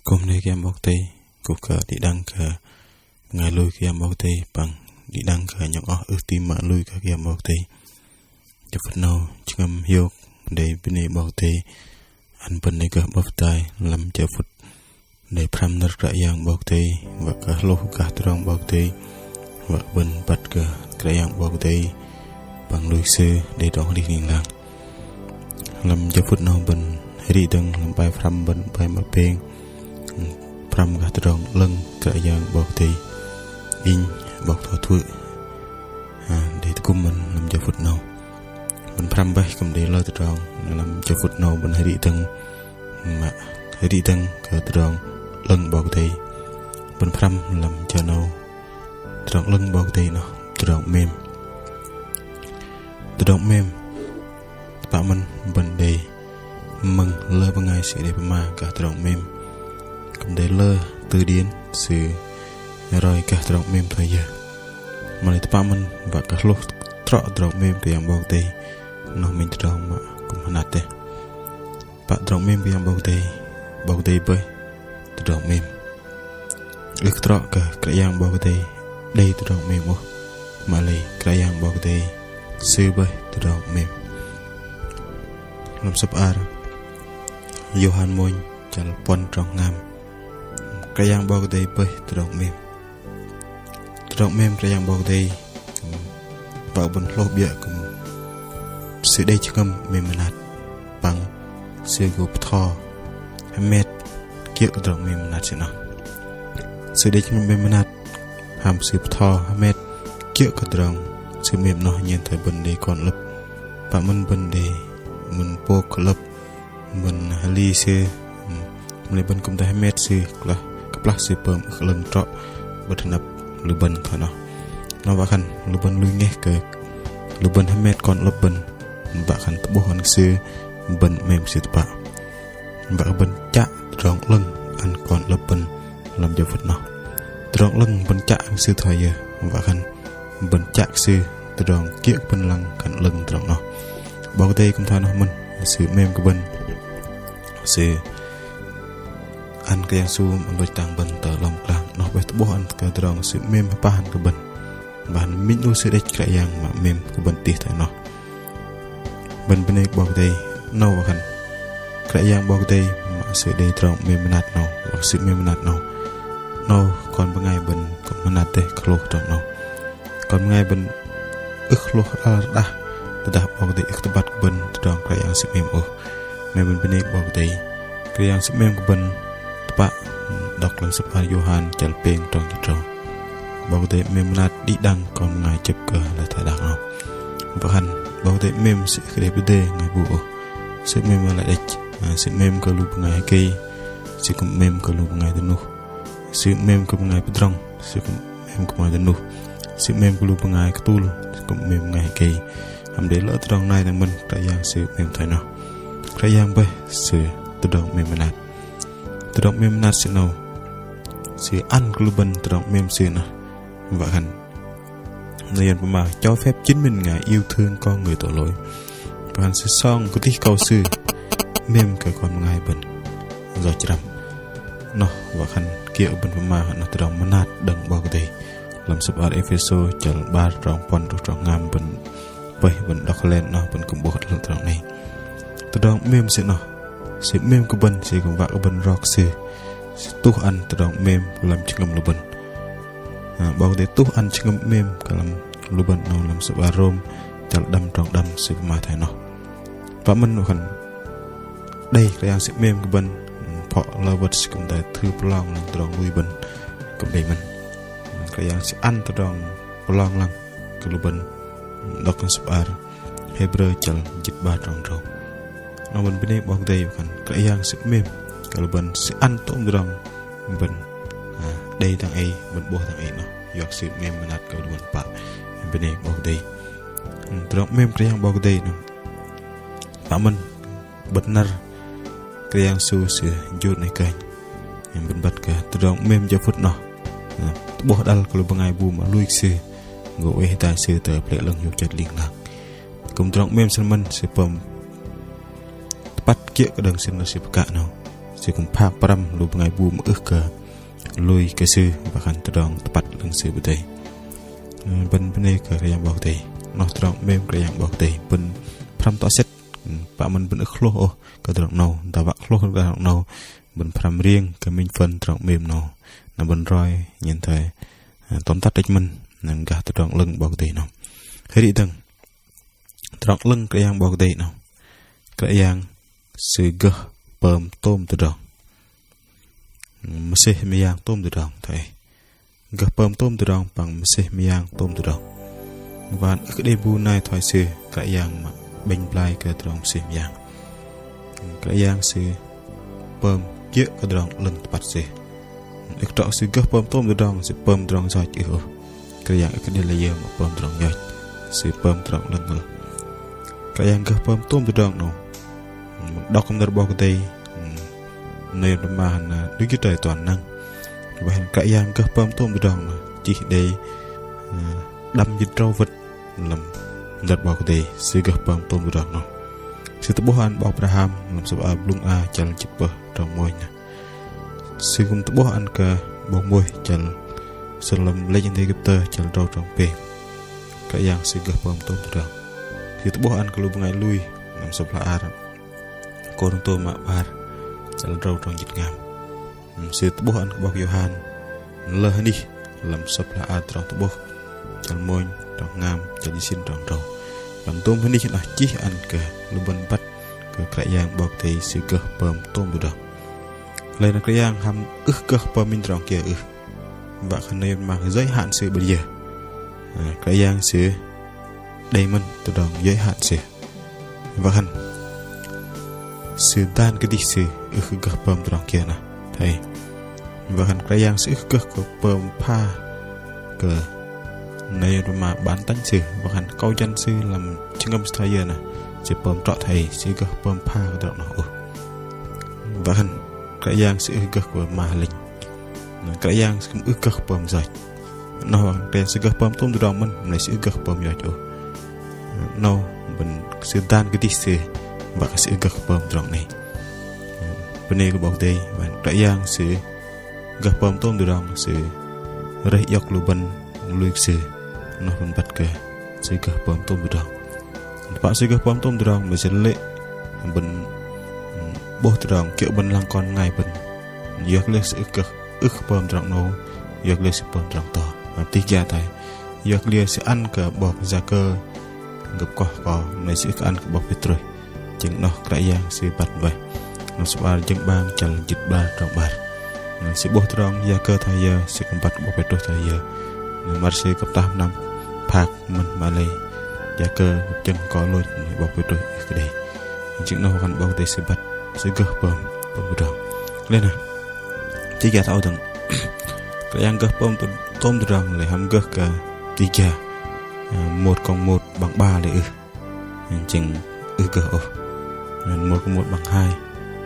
cùng này game bọc tay cục cờ đi đăng cờ ngày lui game bọc tay bằng đi đăng cờ nhộng ước tìm mạng lui các game bọc tay cho phần nào chấm hiểu để bên này bọc tay anh bên này cờ bọc tay làm cho phút để pram nợ cả yang bọc tay và cả lô cả trong bọc tay và bên bắt cờ cả yang bọc tay bằng lui sư để đón đi liền làng làm cho phút nào bên đi từng làm bài pram bên bài mặt bên pram cả trong lưng cả yang bọc tay in bọc thọ thua để cùng mình làm cho phút nào mình pram bay cùng để lo trong làm cho phút nào bên đi từng mà đi từng cả trong lưng bọc tay bên pram làm cho nào trong lưng bọc tay nó trong mềm bạn mình bên đây mừng lơ bằng ngày sẽ để mà cả trong mềm cũng để lơ từ điển sự rồi cả trong mềm thời giờ mà để bạn mình và cả lúc trọ trong mềm thì em bọc tay nó mình trong mà cũng nát đấy bạn trong mềm thì em bọc tay bơi trong mềm ước trọ cả yang bọc tay đây trong mềm mà lấy cái yang bọc tay sư bơi trong mềm làm sắp ar Johan Moin chal pon trong ngam cái yang bọc tay bơi trong mềm cái yang bọc tay vào bên lô bia cùng sự đây chứ không mềm nát bằng sự gộp thò mệt kia trong mềm nát sẽ nào sự đây chứ mềm nát hàm sự thò mệt kia trong sự mềm nó nhìn thấy bên đây còn lập và mình bên đây mình po lập mình ly sư mình bên cũng thấy mệt sư là các bác sư bơm lần trọ bật nắp lư bên thôi nó và khăn lư bên lư nghe cái lư bên hay mệt còn lập bên và khăn tập bố hơn sư bên mềm sư tập bạ và bên chạ tròn lưng ăn còn lập bên làm cho phật nó tròn lưng bên chạ sư thời giờ và khăn bên chạ sư tròn kia bên lăng khăn lưng tròn nó bao tay cũng thôi nó mình sự mềm của bên sự ăn cái yang su với tàng bên tờ lòng làng nó với tập bố ăn cái tròn sự mềm ba hành của bên và mình nuôi sự đấy cái yang mà mềm của bên tít thôi nó bên này bao tay nâu và khăn cái yang bao tay mà sự đây tròn mềm nát nào và sự mềm nát nào nâu còn bên ngày bên còn nát đây khlo tròn nào còn ngày bên ức lô đã bao tay ức tập bắt bên tròn cái yang sự mềm mềm bên này bao tay cái yang sự mềm của bên bạn đọc lần sắp Johan chal peng tròn bao tay mềm nát đi đăng còn ngày chụp cờ là thời đặc nào và hành bao tay mềm sự cái đẹp đề ngày bùa sự mềm lại đẹp sự mềm cơ lụp ngày cây sự cũng mềm cơ lụp ngày tân nu sự mềm cơ ngày bít rong sự cũng mềm cơ ngày tân nu sự mềm cơ lụp ngày tu cũng mềm ngày cây làm để lỡ từ này thằng mình trái giang sự mềm thay nào trái giang bay sự từ đầu mềm nát sự nào sự ăn cơ lụp từ đầu mềm sự nào và hành nên mà cho phép chính mình ngài yêu thương con người tội lỗi và hành sẽ xong có tí câu sư mềm cái con ngài bình rồi chậm nó và hành kia bên mà nó từ đồng nát đằng bao cái làm sập ở Epheso chờ ba trong pon trong ngam bên vậy bên đọc lên nó bên cùng bộ lượng trong này từ đồng mềm sẽ nó sẽ mềm của bên sẽ cùng vợ bên rock sư tu ăn từ đồng mềm làm chừng ngầm bên bao để tu ăn chừng mềm cả làm lu bên nó làm sập arom chặt đâm trong đâm sự mà thay nó và mình còn đây cái yang sự mềm của bên họ là vật cũng tại thư plong là tròn lui bên cũng để mình cái yang sự ăn tròn plong lăng cái lu bên đọc cái sập ar Hebrew chặt dịch ba tròn tròn nó bên đây bao đây còn cái yang sự mềm cái lu bên sự ăn tôm tròn bên đây thằng ấy bên bố thằng ấy nó giọt sự mềm mình ăn cái lu bên bạc bên đây bao đây tròn mềm cái yang bao đây nó bạn mình benar cái yang su sự jut này keng yang bên bát cả tròn mềm cho phút nó bố đal kalau bengai bu mà lui sư ngồi tay sư tới plek lưng dục chật liền lạc cùng tròn mềm sân mình sự pom bắt kia cái đường xin nó sự cả nào sẽ cùng phá pram lùi ngày buông ước cờ lùi cái sư và khăn tự đòn tập lưng sư bự tây bên này cái yang bảo tây nó tự đòn mềm cái yang bảo tây bên pram tỏ xét và mình bên ước lô cái tự đòn nâu ta vác lô cái tự đòn nâu bên pram riêng cái mình phân tự đòn mềm nâu là bên roi nhìn thấy tóm tắt đích mình nằm cả tự đòn lưng bảo tây nào thế đi từng tự đòn lưng cái yang bảo tây nào cái yang sư gơ bơm tôm tự đòn mese miang tôm tự đòn thầy gặp bơm tôm tự đòn bằng mese miang tôm tự đòn và cái đây bu này thoại sư cái yang mà bình play cái tự đòn mese miang cái yang sư bơm kia cái tự đòn lần bắt sư được trọ sư gặp bơm tôm tự đòn sư bơm tự đòn rồi chứ cái yang cái đây là giờ mà bơm tự đòn rồi sư bơm tự đòn lần nữa cái yang gặp bơm tôm tự đòn nào đọc không được bao cái đây nơi mà đứng dưới trời toàn năng và hình cái yang cơ bơm tôm từ đòn chỉ để đâm dịch trâu vật làm giật bao cái sự cơ bơm tôm từ đòn nó sự tập bố ăn bao Abraham làm sao lung chăn chụp bờ trong môi nè sự cùng tập bố ăn cả bông môi chăn sơn làm lấy những thế kịp tơ chăn trâu trong bể cái yang sự cơ bơm tôm từ đòn sự tập bố ăn cả lúc ngày lui làm sao là cô đồng tôi mà ba chăn râu trong dịch ngam sự tập bố ăn bọc Johan lơ đi làm sập là trong tập bố chăn môi trong ngam chăn đi xin trong râu làm tôm hơn đi là chỉ ăn cả lu bên bắt cái yang bọc thì sự cơ bơm tôm được lấy là cái yang ham cơ bơm mình trong kia và khả năng mà giới hạn sự bây giờ cái yang sự đầy mình từ đó giới hạn sự và khăn sự tan cái đi sự cơ bơm từ đó kia nè thầy và khăn cái yang sự cơ bơm pha cơ này mà bán tánh sự và khăn câu chân sư làm chứng âm thay giờ nè sẽ bơm trọ thầy sẽ cơ bơm pha cái đó nó và khăn cái yang sự cơ của mà linh cái yang cũng cơ bơm rồi nó đèn sẽ cơ bơm tôm từ đó mình này sẽ cơ bơm rồi chỗ nó mình sự tan cái đi sự và cái sự cơ bơm trong này bên này có bảo đây và cái yang sẽ cơ bơm tôm từ đó sẽ rơi dọc lùi bên lùi sự nó vẫn bắt cái sự cơ bơm tôm từ đó bạn sự cơ bơm tôm từ đó mình sẽ lệ bên bố từ đó kiểu bên lăng con ngày bên dọc lên sự cơ bơm trong nó dọc lên sự bơm trong to và tí ra tại dọc lên sẽ ăn cả bọc ra cơ gặp cỏ này sẽ ăn cả bọc hết rồi chừng nó cái yang sẽ bắt về nó sẽ ba chân bang chẳng dịch ba trong bàn sẽ bố từ đó ra cơ thay giờ sẽ cầm bắt bọc hết rồi thay giờ mà sẽ cấp 8 năm phạt mình mà lấy giá cơ chân có lôi bọc hết rồi cái đây chừng nó còn bọc tay sẽ bắt sẽ cơ bơm rồi lên nè chỉ cả thao thằng cái yang cơ bơm tôm từ rồng lại ham cơ cả tí cha 1+1 bằng 3 để chừng cơ 1+1 bằng 2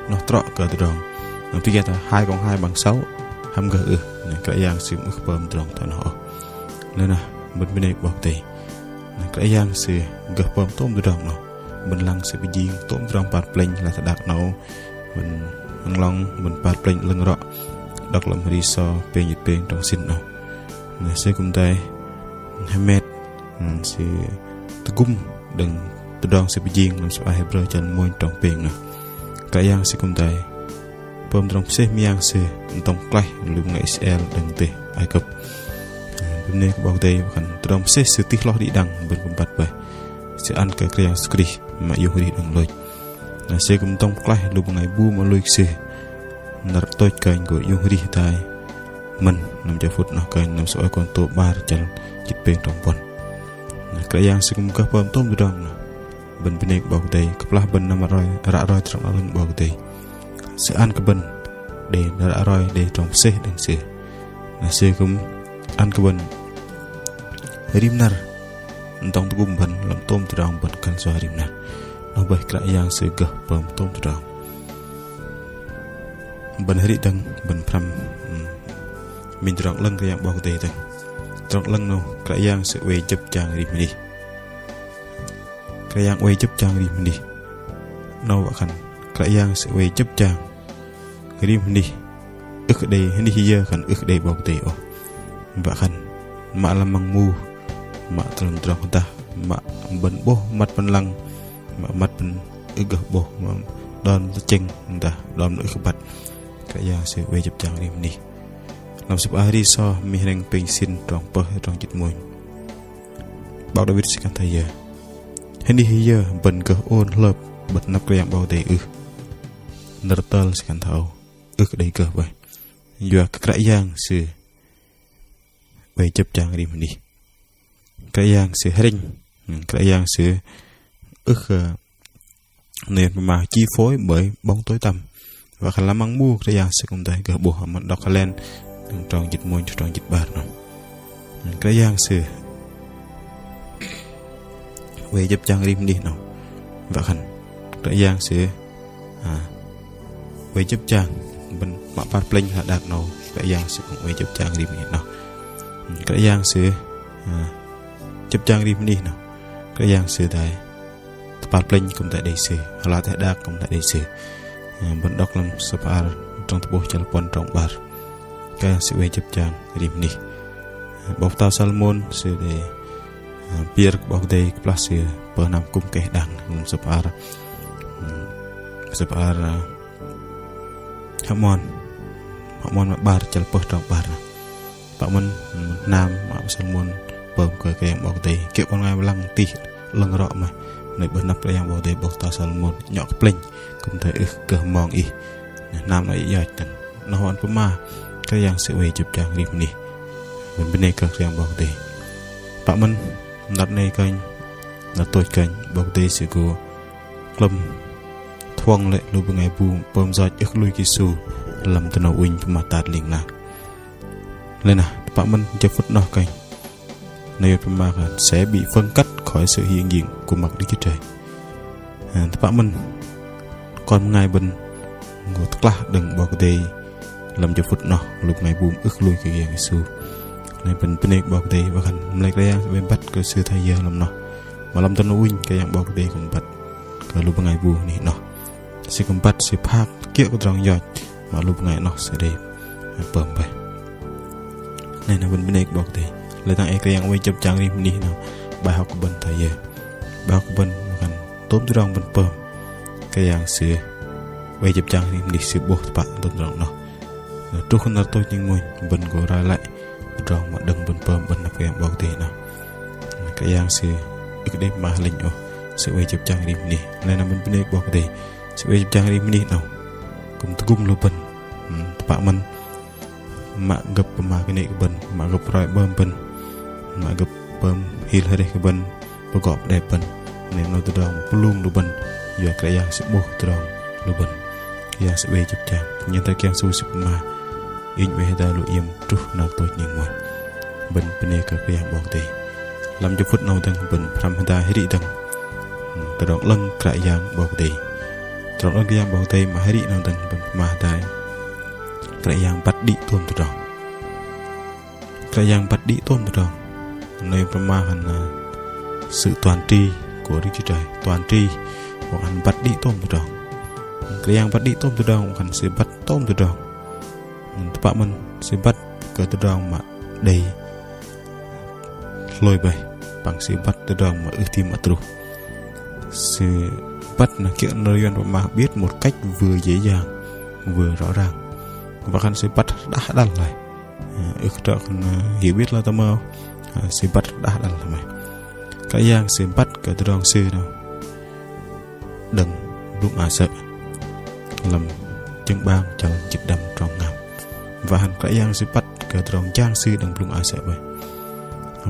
nó trọ cơ từ rồng tí cha 2+2 bằng 6 ham cơ cái yang sử dụng bơm từ rồng thằng họ nên là bên này bọc tì cái yang sử cơ bơm tôm từ rồng nó mình lăng sẽ bị gì tôm từ rồng bạt pleng là thật đặc nấu mình ăn long mình bạt pleng lưng rõ đặc làm đi so bên nhiệt bên trong xin nào này sẽ cùng tay 2 mét sẽ tự cung đừng từ đó sẽ bị giang làm sao ai rơi chân môi trong bên nào cái yang sẽ cùng tay bơm trong xe miang xe tổng clay lượng ngày XL đừng tệ ai cập bên này bao tay khẩn từ đó xe sự tích lo đi đằng bên cùng bật về sẽ ăn cái yang screen mà yêu đi đằng lời là xe cùng tổng clay lượng ngày bu mà lùi xe nợ tôi kênh của yêu đi tai mình nằm cho phút nó kênh nằm sỏi con tổ ba chân chít bên trong vườn cái yang sẽ cùng các bơm tôm từ đó bên bên này bảo tây cấp lá bên nằm rồi rã rồi trong nó lên bảo tây sẽ ăn cái bên để rã rồi để trong xe đằng xe là xe cũng ăn cái bên rim nar trong tôi cùng bên làm tôm từ đó bên căn xoay rim nar nó bởi cái yang sẽ gặp bơm tôm từ đó bên hết đằng bên pram mình tròn lưng cái yang bao tây tầng tròn lưng nó cái yang sẽ về chụp chàng đi đi cái yang về chụp chàng đi nó vậy khăn cái yang sẽ về chụp chàng rim ni ức đây ni giờ kan ức đây bọc tê o và kan mak lamang mu mak terang ta mak ben boh mat pen lang mak mat pen ức boh đòn chênh ta đòn ức bát cái yang sự về chụp chàng rim ni làm sụp hari so mi heng pensin trong pơ trong chít môi bao David sẽ kan thấy giờ Hindi giờ bần cơ ôn lợp bật nắp cái bao đầy nợ tơ sẽ kan thâu đầy cơ vậy giờ cái yang sự về chụp chàng rim ni cái yang sự hering cái yang sự nên mà chi phối bởi bóng tối tăm và khả năng mang mua cái yang sự cũng thấy cơ bộ họ mình đọc lên trong dịch môi trong dịch bát nó cái yang sự về giúp trang rim đi nào và khẩn cái yang sự về giúp trang bên mặt phát pleng là đạt nào cái yang sự cũng về giúp trang rim đi nào cái yang sự giúp trang rim đi nào cái yang sự tại phát pleng cũng tại đây sự là tại đạt cũng tại đây sự bên đọc làm sapa trong tập bộ chal pon trong bar cái sự về giúp trang rim đi bọc tàu Salmon sự để biar bọc đây plus sự per nam cung keh đằng làm sapa hamon bar chal per trong bar pak mon nam Salmon per cái bọc đây kiểu con ngay lăng ti lăng rọ mà nơi bên nắp cái bọc đây bọc tàu Salmon nhọ pleng cũng thấy cơ mong y nam nói dài nó hoàn phá ma cái yang sự về chụp trang rim ni bên này các yang bọc đây pak man đặt này kênh là tôi kênh bọc đây sự của lâm thoang lệ lưu bên ngày buông bơm giọt ức lui kisu làm từ nào uỳnh mà tạt liền lạc lên à pak man cho phút nó kênh này mà sẽ bị phân cắt khỏi sự hiện diện của mặt Đức Chúa Trời pak man còn ngày bên ngồi thắc la đừng bọc đây làm cho phút nó lúc ngày buông ức lui cái yang kisu này bên này bọc đây và khăn lấy cái yang bên bắt cái sư thầy giờ làm nó mà làm cho nó win cái yang bọc đây cũng bắt cái lúc ngày buông này nó sẽ cũng bắt sẽ phát kia cái tròn giọt mà lúc ngày nó sẽ đây bơm về này là bên này bọc đây lấy thằng cái yang quay chụp trang rim đi nào bài học của bên thầy giờ bài học của bên khăn tốn từ trong bên bơm cái yang sẽ quay chụp trang rim đi sẽ buộc bạn tốn trong nó trước khi tôi nhưng mình bên của ra lại trong mà đừng bên bơm bên cái yang bọc đây nào cái yang sẽ cái đấy mà linh sẽ quay chụp trang rim đi nên là bên này bọc đây sẽ quay chụp trang rim đi nào cũng tung luôn bên bạn mình mà gặp mà cái này cái bên mà gặp rồi bơm bên mà gặp bơm hil hay cái bênประกอบđẹp bên nên nó từ đó luôn luôn bên giờ cái yang sẽ buộc từ đó luôn bên yang sẽ quay chụp trang nhân ta kêu su sụp mà in về ta lụi im trước nào tôi nhìn ngoài bên này cái yang bọc đây làm cho phút nào từng bên làm ta hết đi từng từ đó lưng cái yang bọc đây từ đó cái yang bọc đây mà hết đi nào từng bên mà ta cái yang bắt đi tuôn từ đó cái yang bắt đi tuôn từ đó nơi mà hẳn là sự toàn tri của Đức Chúa Trời toàn tri hoặc hẳn bắt đi tuôn từ đó cái yang bắt đi tuôn từ đó hẳn sẽ bắt tuôn từ đó bạn mình sẽ bắt cái từ đó mà đầy lôi bay bằng sự bắt từ đó mà ưu tiên mà trụ sự bắt là kiểu nơi mà biết một cách vừa dễ dàng vừa rõ ràng và khăn sự bắt đã đặt lại hiểu biết là tâm mơ sự bắt đã đặt lại mày cái giang sự bắt cái từ đó sư nào đừng lúc sợ làm chân bang chẳng chịch đâm trong ngầm và hành cái giang sự bắt cái từ đó trang sư đừng lúc sợ vậy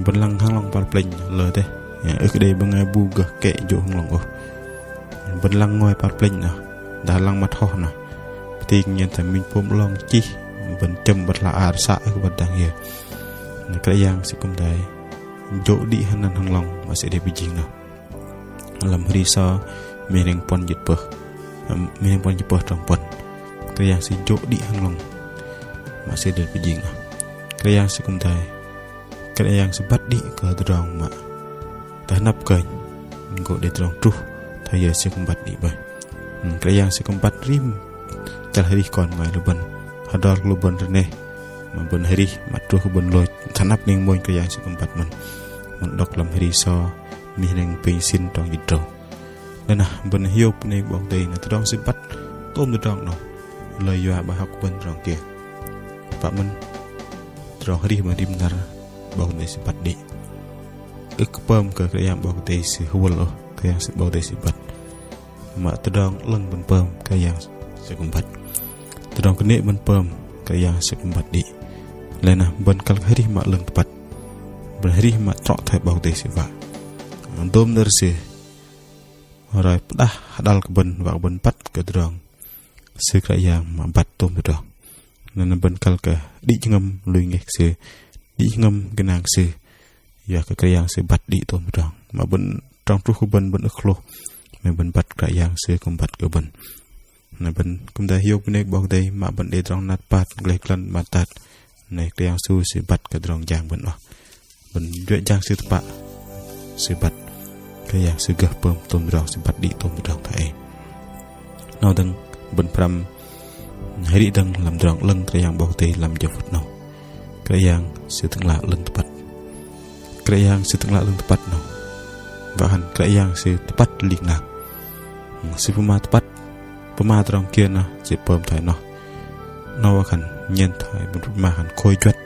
bên lăng hang long par pleng lờ thế ở cái đây bên ngay bu gờ kệ chỗ hang long bên lăng ngồi par pleng nào đã lăng mặt ho nào thì nhận thấy mình phom long chi bên châm bật là à xã ở bên đằng here cái giang sẽ cũng thấy chỗ đi hang long mà sẽ để bị chỉnh nào làm hơi so mình đang pon dịch bờ trong pon cái giang sẽ chỗ đi hang long mà sẽ để bị chỉnh nào cái giang sẽ cũng thấy cái yang sẽ bắt đi ke terang mak tanap keny gọi để terang tru thay giờ sẽ không bắt đi bay cái yang sẽ không bắt rim chal hari kon ngai luban hadal luban rene ma bun hari matru bun loj thanap ning moin ka yang se kumpat man dok lam hari so mi neng pensin tong yidro nana bun hiop nei bong dei na tong se pat tom tong no lời dọa bà học bun rong kia pa man rong hari ma dim nar bong dei se pat di pom ka yang bong dei se huwal ka yang se bong dei se pat ma tong leng bun pom ka yang se kumpat tong kene bun pom ka yang se kumpat di lena bun kal hari ma leng tepat berhari ma trok thai bong dei se va dom ner se rồi dah hadal kebun wa kebun pat ke drong se ka yang ma bat tom drong nên bun kal ka di ngam lui ngek se di ngam genang se ya ka yang se bat di tom drong ma bun trong tru kebun bun khlo me bun bat ka yang se kum bat kebun na bun kum da hiu nek bong dei ma bun de drong nat pat gleklan matat ne ka yang su se bat ka drong jang bun bun due jang se tpa se bat ka yang se gah pom tom drong se bat di tom drong thai nào dang bun pram hari dang lam drong leng ka yang bong dei lam jafut no ka yang se tang la leng tepat ka yang se tang la leng tepat no bahan ka yang se tepat lik nak se puma tepat puma drong kia na se pom thai no no kan nyen thai bun ma kan khoi chwat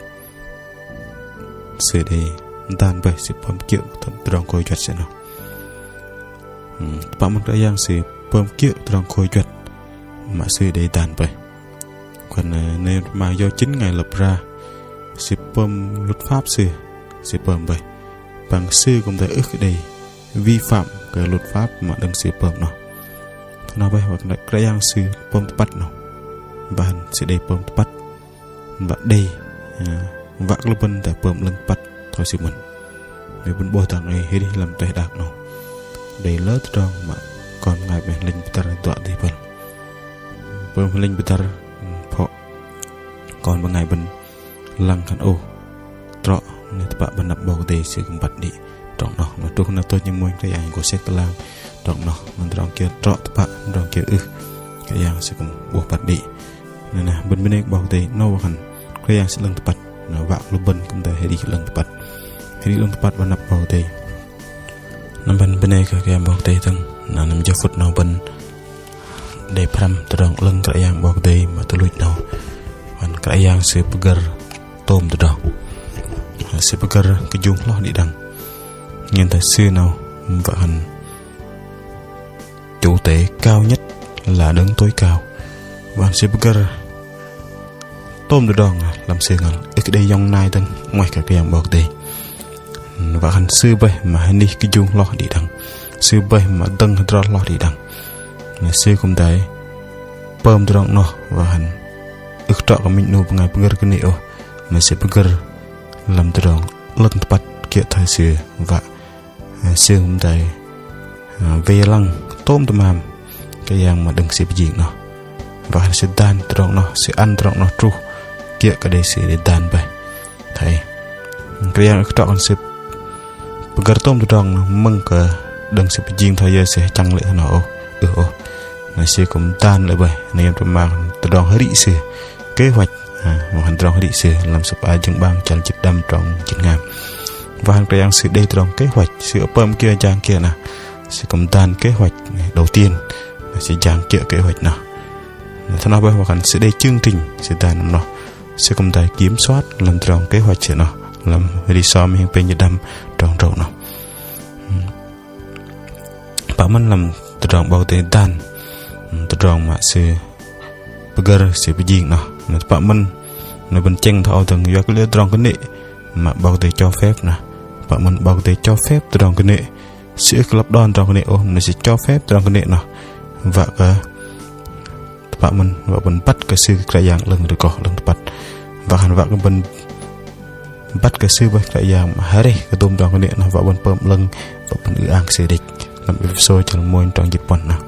se de dan bai se pom kieu drong khoi chwat se no pa man ka yang se pom kieu drong khoi chwat ma se de dan bai còn nên mà do chính ngày lập ra se pom luật pháp se pom bai bằng sư cũng đã ước đây vi phạm cái luật pháp mà đừng se pom nó bai hoặc là cái yang sư pom bắt nó ban se de pom bắt và đây vạc lu bên tại pom lưng bắt thôi sự mình để bên bôi thằng này hết đi làm tay đạc nó để lỡ tròn mà còn ngày bên linh bitar tọa thì bên pom linh bitar họ còn bằng ngày bên lăng khăn ô trọ nên bạn bên nạp bầu để sự cùng bật đi trọng nó mà tôi không là tôi nhưng muốn cái ảnh của xe lang trọng nó mình trọng kia trọ bạn trọng kia cái ảnh sẽ cùng buộc bật đi nên là bên này bầu để nâu hẳn cái ảnh sẽ lưng bật nó vạc lúc bên cũng đã hay đi lưng bật hay đi lưng bật và nạp bầu để nằm bên này cái ảnh bầu để thằng là nằm cho phút nào bên để pram terang leng ka yang bok dei ma tulut no wan ka yang se pegar tom tu dong se pegar ke jung lo di dang nhìn thấy sư nào và hành chủ tế cao nhất là đấng tối cao và se pegar tom tu dong làm se ngal ek dei yong nai tang ngoài ka yang bok dei và hành sư bay mà hành đi ke jung lo di dang sư bay mà dang dra lo di dang là sư cũng thấy pom drong no và hành ước trọ của mình nô bằng ngày bưng cái nẻo mà sư bưng làm drong lân bắt kia thay sư và sư cũng thấy về lăng tôm tôm hàm cái yang mà đừng sư bị gì nó và hành sư đan drong nó sư ăn drong nó tru kia cái đây sư để đan bay thấy cái yang ước trọ con sư bưng tôm drong nó mừng cả đừng sư bị gì thôi giờ sẽ chẳng lẽ nó này sư cũng tan lại vậy nên em mang từ đòn hơi đi sư kế hoạch hoàn đòn hơi đi sư làm sụp ai chân bang chăn chip đâm trong chỉnh ngam và hàng cái sự đây từ đòn kế hoạch sự pom kia trang kia nè sư cũng tan kế hoạch đầu tiên là sự trang kia kế hoạch nào thằng nào bây hoặc hẳn sự đây chương trình sự tan nó sư cũng tay kiểm soát làm từ đòn kế hoạch sự nó làm đi so với bên như đâm trong rậu nó bảo mình làm từ đòn bao tiền tan từ đòn mà sư burger sư bị gì nó bạn mình nó bên chân thọ từng do cái lưỡi đòn cái nệ mà bao tiền cho phép nè bạn mình bao tiền cho phép từ đòn cái nệ sự lập đòn đòn cái nệ nó sẽ cho phép từ đòn cái nệ nó và cái bạn mình bắt cái sư cái dạng lần được cỏ lần bắt và hành vợ cái bên bắt cái sư với cái dạng mà hết đi cái tôm đòn cái nệ nó và bên pơm lần và bên ư ăn sư địch làm việc sôi trong môi trong Nhật Bản nào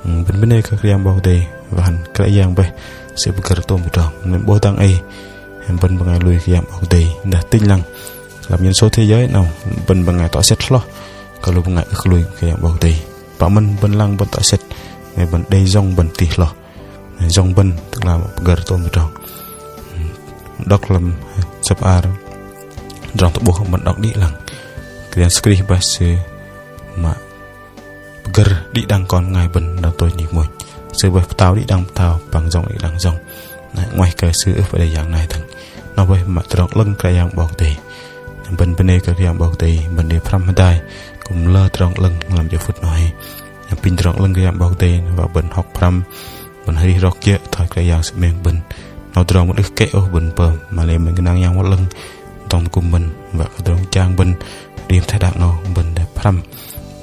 bên này các yang bao đầy và hành các yang bay sẽ bị cắt tôm tròn nên bố tăng ấy bên bằng ngày lùi yang bao đầy đã tinh lăng làm nhân số thế giới nào bên bằng ngày tỏ xét lo kalau bằng ngày lùi yang bao đầy bảo mình bên lăng bên tỏ xét ngày bên đây rong bên tì lo dòng bên tức là gờ tôm trong đọc làm sập ar trong tập bộ không bận đọc đi lằng cái screen bài sư mà gờ đi đang còn ngày bên đầu tôi nhịp mồi sư bài tao đi đang tao bằng dòng đi đang dòng ngoài cái sư ở đây dạng này thằng nó với mặt trong lưng cái dạng bọc tì bên bên đây cái dạng bọc tì bên đây pram đai cùng lơ trong lưng làm cho phút nói pin trong lưng cái dạng bọc tì và bên học pram bên hay rock kia thôi cái dạng sự miền bên nó trong một cái kéo bên bờ mà lên mình cái năng nhang một lưng trong cùng mình và cái trong trang bên điểm thay đạn nó bên để pram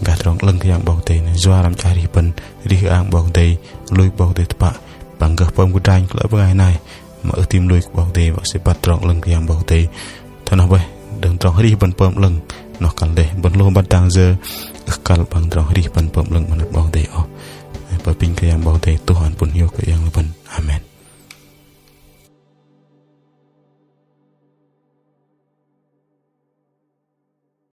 và trong lưng cái dạng bọc tì này doa làm trái đi bên đi ăn bọc tì lui bọc tì tập bằng gấp bơm của trang lỡ với ngày này mà ở tim lui bọc tì và sẽ bắt trong lưng cái dạng bọc tì thôi nó vậy đừng trong đi bên bơm lưng nó cần để bên luôn bắt đang giờ kalau bang trong đi bên bơm lưng mà bọc tì bởi pin cái dạng bọc tì Tuhan pun hiểu cái dạng bên amen.